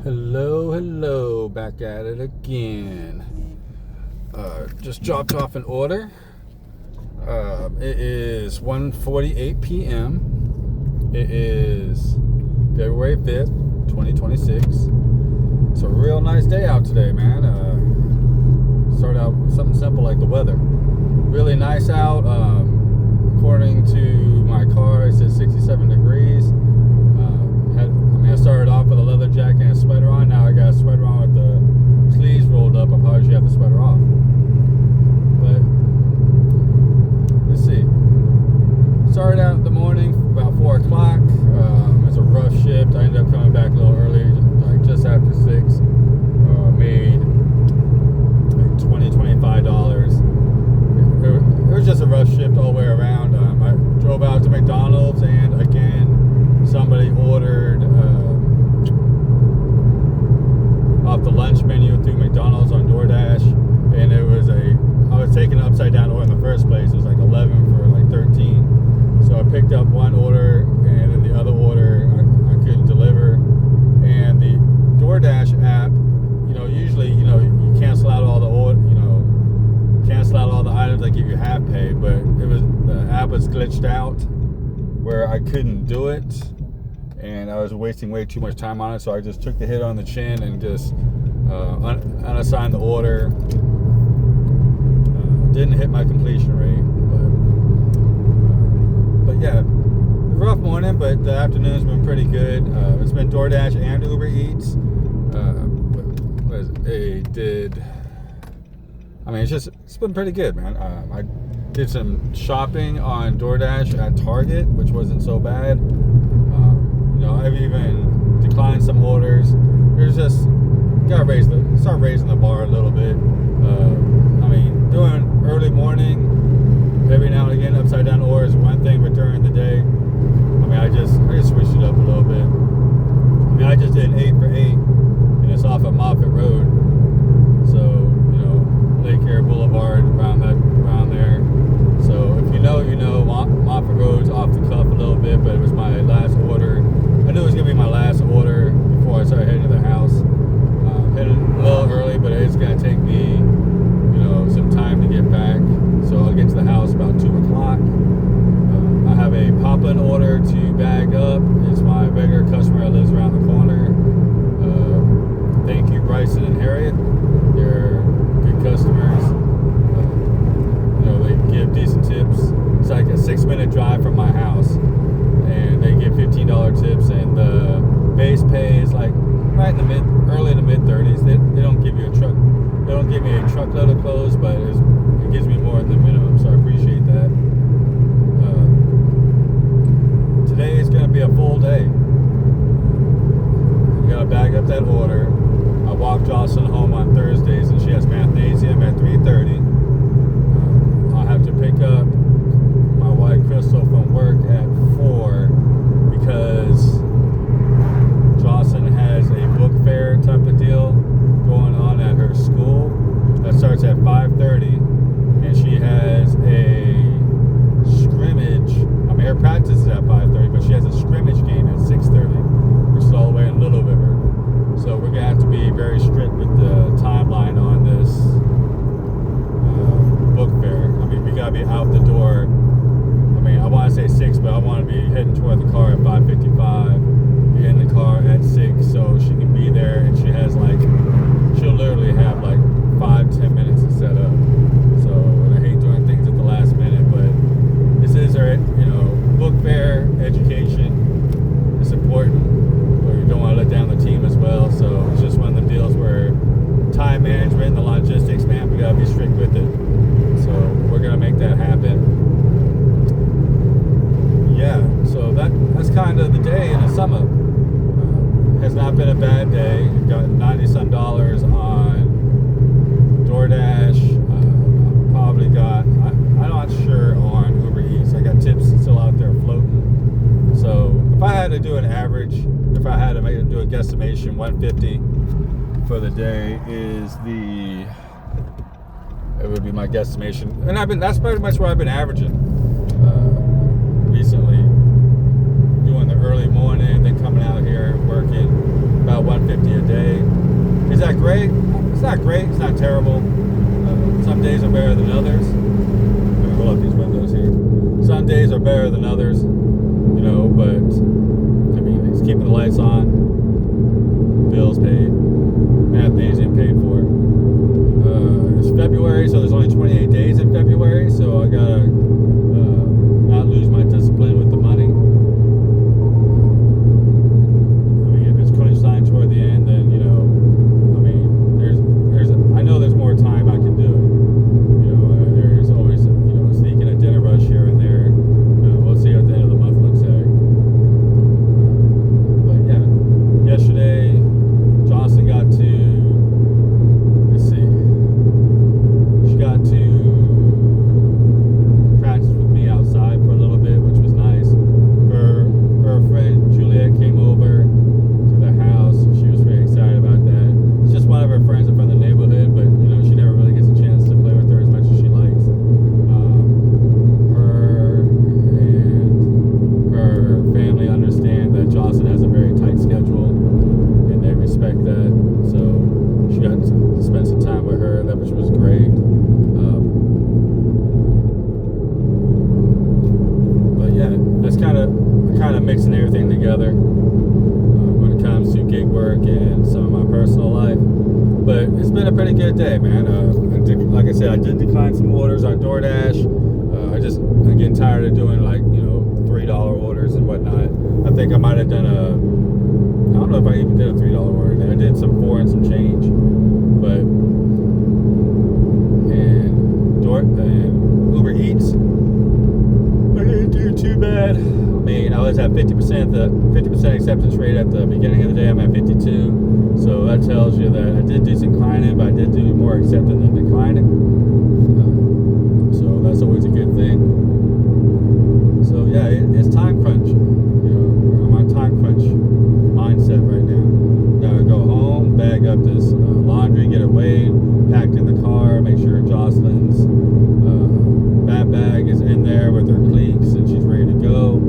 Hello, back at it again. Just dropped off an order. It is 1:48 p.m. It is February 5th, 2026. It's a real nice day out today, man. Start out with something simple like the weather. Really nice out. According to my car, it says 67 degrees. I started off with a leather jacket and a sweater on. Now I got a sweater on with the sleeves rolled up. I probably should have the sweater off. But let's see. Started out in the morning about 4 o'clock. It's a rough shift. I ended up coming back a little early, like just after 6. Made like $20, $25. It was just a rough shift all the way around. I drove out to McDonald's, and again, somebody ordered off the lunch menu through McDonald's on Doordash, and I was taking an upside down order in the first place. It was like 11 for like 13. So I picked up one order, and then the other order I couldn't deliver. And the Doordash app, usually, you cancel out all the items that give you half pay, but the app was glitched out where I couldn't do it, and I was wasting way too much time on it. So I just took the hit on the chin and just unassigned the order. Didn't hit my completion rate, but yeah, rough morning, but the afternoon's been pretty good. It's been Doordash and Uber Eats. It's been pretty good, man. I did some shopping on Doordash at Target, which wasn't so bad. I've even declined some orders. There's just start raising the bar a little bit. Doing early morning, every now and again, upside down orders is one thing, but during the day, I just switched it up a little bit. I just did an 8 for 8, and it's off of Moffett Road. So, Lake Air Boulevard around there. So if you know, Moffett Road's off the cuff a little bit, but it was my last order. I knew it was gonna be my last order before I started heading to the house. Heading a little early, but it's gonna take me, some time to get back. So I'll get to the house about 2 o'clock. I have a pop-in order to bag up. It's my regular customer that lives around the corner. Thank you, Bryson and Harriet. They're good customers. They give decent tips. It's like a 6-minute drive from my house, and they give $15 tips, and the base pay is like right in the early to mid 30s. They don't give you a truck. They don't give me a truckload of clothes, but it gives me more than the minimum, so I appreciate that. Today is going to be a full day. You got to bag up that order. I walk Jocelyn home on Thursdays, and she has mathnasium at 3:30. I'll have to pick up my wife Crystal from work at 4 because Jocelyn has a book fair type of deal going on at her school that starts at 5:30, and she has a scrimmage. Her practice is at 5:30, but she has a scrimmage game at 6:30, which is all the way in Little River. So we're gonna have to be very strict with the timeline on this book fair. We gotta be out the door. I want to say 6, but I want to be heading toward the car at 5:55. Be in the car at 6, so she can be there, and she'll literally have like 5-10 minutes to set up. So, and I hate doing things at the last minute, but this is our, book fair education. It's important, but you don't want to let down the team as well. So it's just one of the deals where time management and the logistics, man, we gotta be strict with it. So we're gonna make that happen. Yeah, so that's kind of the day in the summer. Has not been a bad day. Got $90-some on Doordash. Probably got, I'm not sure on Uber Eats. I got tips still out there floating. So if I had to do an average, if I had to do a guesstimation, 150 for the day it would be my guesstimation. And that's pretty much what I've been averaging recently. Doing the early morning, then coming out here working about 150 a day. great. It's not terrible. Some days are better than others. Let me roll up these windows here. Some days are better than others, you know, but I mean, it's keeping the lights on, bills paid, mathnasium paid for. It's February, so there's only 28 days in February, so I gotta not lose my discipline with the money. I mean, if it's crunch time toward the end, then, you know, I mean, I know there's more time I can do it. You know, there's always, you know, sneaking a dinner rush here and there. We'll see what the end of the month looks like. But yeah, yesterday, Jocelyn got to, let's see, she got to practice with me outside for a little bit, which was nice. Her friend Juliet came over to the house. She was very excited about that. It's just one of her friends from the neighborhood, but you know, she never really gets a chance to play with her as much as she likes. Her and her family understand that Jocelyn has a very tight schedule, and they respect that. So she got to spend some time with her, which was great. But yeah, that's kind of mixing everything together when it comes to gig work and some of my personal life. But it's been a pretty good day, man. Like I said, I did decline some orders on Doordash. I'm getting tired of doing, like, you know, $3 orders and whatnot. I think I might have done I don't know if I even did a $3 order. I did some 4 and some change. But and Uber Eats, I didn't do too bad. I mean, I was at 50%. The 50% acceptance rate at the beginning of the day, I'm at 52. So that tells you that I did do some declining, but I did do more accepting than declining. So that's always a good thing. So yeah, it's time crunch. You know, I'm on time crunch mindset right now. Gotta go home, bag up this laundry, get it weighed, packed in the car, make sure Jocelyn's bat bag is in there with her cleats and she's ready to go.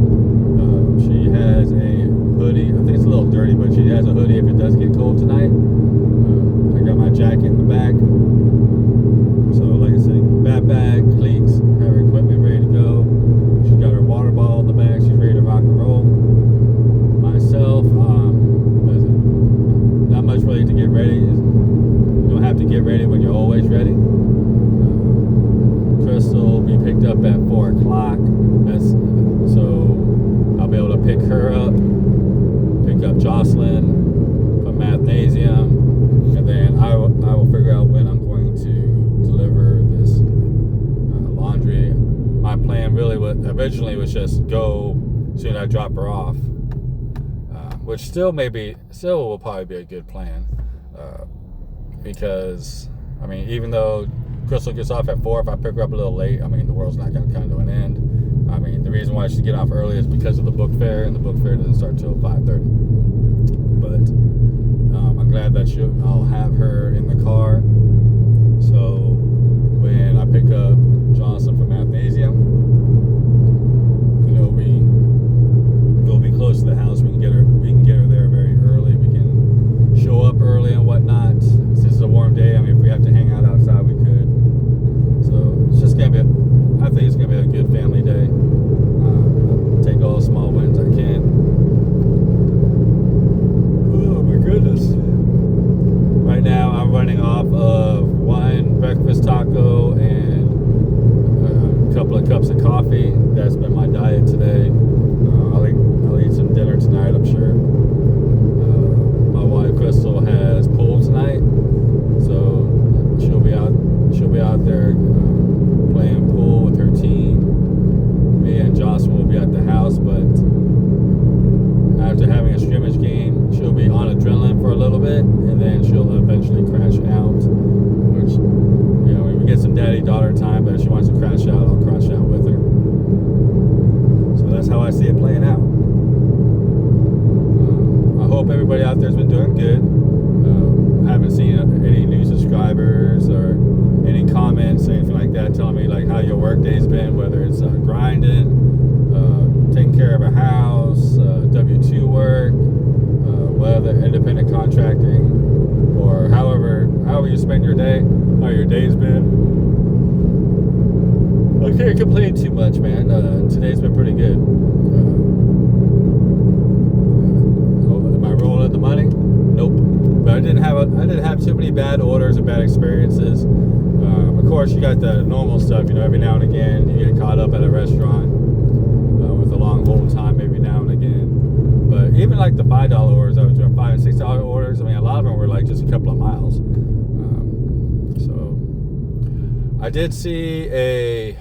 She has a hoodie. I think it's a little dirty, but she has a hoodie if it does get cold tonight. I got my jacket in the back. So like I said, bat bag, cleats, have her equipment ready to go. She's got her water bottle in the back. She's ready to rock and roll. Myself, not much really to get ready. You don't have to get ready when you're always ready. Crystal will be picked up at 4 o'clock. So I'll be able to pick her up, pick up Jocelyn from mathnasium, and then I will figure out when I'm going to deliver this laundry. My plan really originally was just go as soon as I drop her off, which still will probably be a good plan, because I mean, even though Crystal gets off at 4, if I pick her up a little late, I mean, the world's not going to come to an end. I mean, the reason why she should get off early is because of the book fair, and the book fair doesn't start till 5:30. But I'm glad that I'll have her in the car. So when I pick up Johnson from mathnasium, you know, we'll be close to the house. We can get her there very early. We can show up early and whatnot. Since it's a warm day, I mean, if we have to hang out outside, we could. So it's just gonna be I think it's gonna be a good family day. Take all the small wins I can. Oh my goodness. Right now I'm running off of one breakfast taco and a couple of cups of coffee. That's been my diet today. I'll eat some dinner tonight, I'm sure. My wife Crystal has pool tonight, so she'll be out there playing pool with her team. Me and Jocelyn will be at the house, but after having a scrimmage game, she'll be on adrenaline for a little bit, and then she'll eventually crash out. Which, you know, we get some daddy-daughter time, but if she wants to crash out, I'll crash out with her. So that's how I see it playing out. I hope everybody out there's been doing good. I haven't seen any new subscribers or any comments or anything like that telling me like how your work day's been, whether it's grinding, taking care of a house, W-2 work, whether independent contracting, or however you spend your complain too much, man. Today's been pretty good. Am I rolling in the money? Nope. But I didn't have too many bad orders or bad experiences. Of course, you got the normal stuff. Every now and again you get caught up at a restaurant with a long hold time, maybe now and again. But even like the $5 orders, I was doing $5 and $6 orders. I mean, a lot of them were like just a couple of miles. So I did see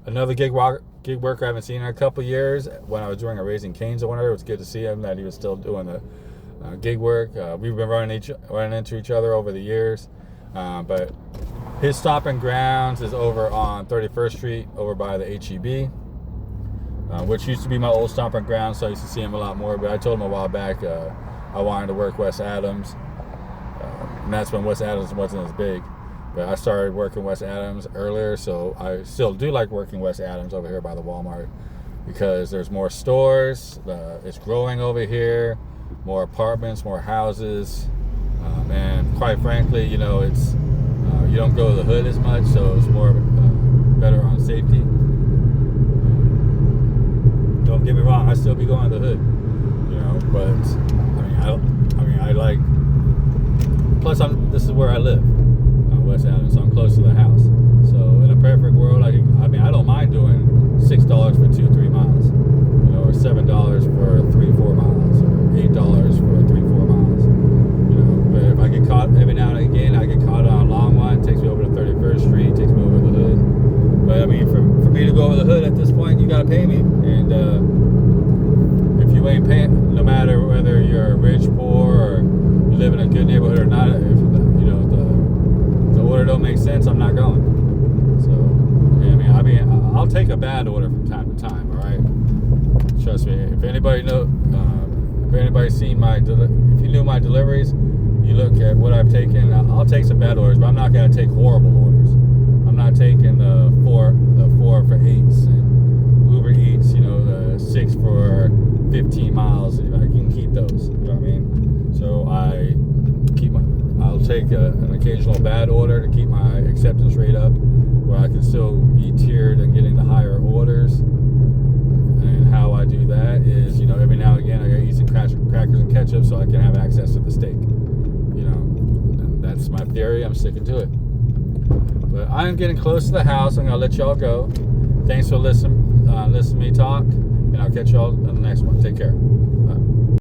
another gig worker I haven't seen in a couple years. When I was doing a Raising Cane's order, it was good to see him that he was still doing the gig work. We've been running into each other over the years, but his stomping grounds is over on 31st Street, over by the HEB, which used to be my old stomping ground, so I used to see him a lot more. But I told him a while back I wanted to work West Adams, and that's when West Adams wasn't as big. But I started working West Adams earlier, so I still do like working West Adams over here by the Walmart because there's more stores. It's growing over here, more apartments, more houses, and quite frankly, it's you don't go to the hood as much, so it's more better on safety. Don't get me wrong, I still be going to the hood, but I like. Plus, this is where I live. West Adams, so I'm close to the house. So in a perfect world, I don't mind doing $6 for 2-3 miles, or $7 for 3-4 miles, or $8 for 3-4 miles. But if I get caught every now and again, I get caught on a long one. It takes me over to 31st Street, takes me over the hood. But I mean, for me to go over the hood at this point, you gotta pay me. And if you ain't paying, no matter whether you're rich, poor, or you live in a good neighborhood or not, if the order don't make sense, I'm not going. So, I'll take a bad order from time to time. All right, trust me. If anybody seen if you knew my deliveries, you look at what I've taken. I'll take some bad orders, but I'm not gonna take horrible orders. I'm not taking the 4 for 8s and Uber Eats. The 6 for 15 miles. You can keep those. You know what I mean? So I'll take an occasional bad order to keep my acceptance rate up, where I can still be tiered and getting the higher orders. And how I do that is, every now and again I gotta eat some crackers and ketchup so I can have access to the steak. And that's my theory. I'm sticking to it. But I'm getting close to the house. I'm gonna let y'all go. Thanks for listening to me talk, and I'll catch y'all on the next one. Take care. Bye.